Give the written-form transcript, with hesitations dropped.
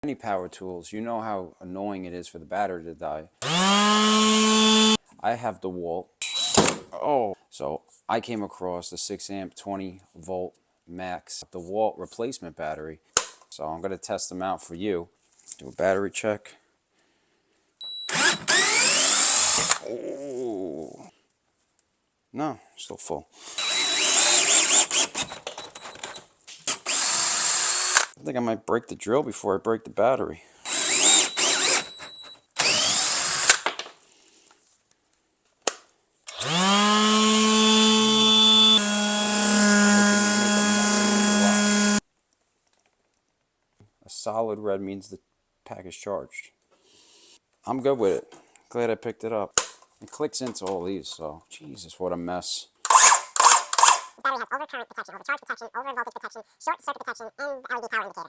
Any power tools, you know how annoying it is for the battery to die. I have DeWalt. Oh, so I came across the 6 amp 20 volt max DeWalt replacement battery. So I'm going to test them out for you. Do a battery check. Oh, no, still full. I think I might break the drill before I break the battery. A solid red means the pack is charged. I'm good with it. Glad I picked it up. It clicks into all these, so Jesus, what a mess. Battery has overcurrent protection, overcharge protection, overvoltage protection, short circuit protection, and LED power indicator.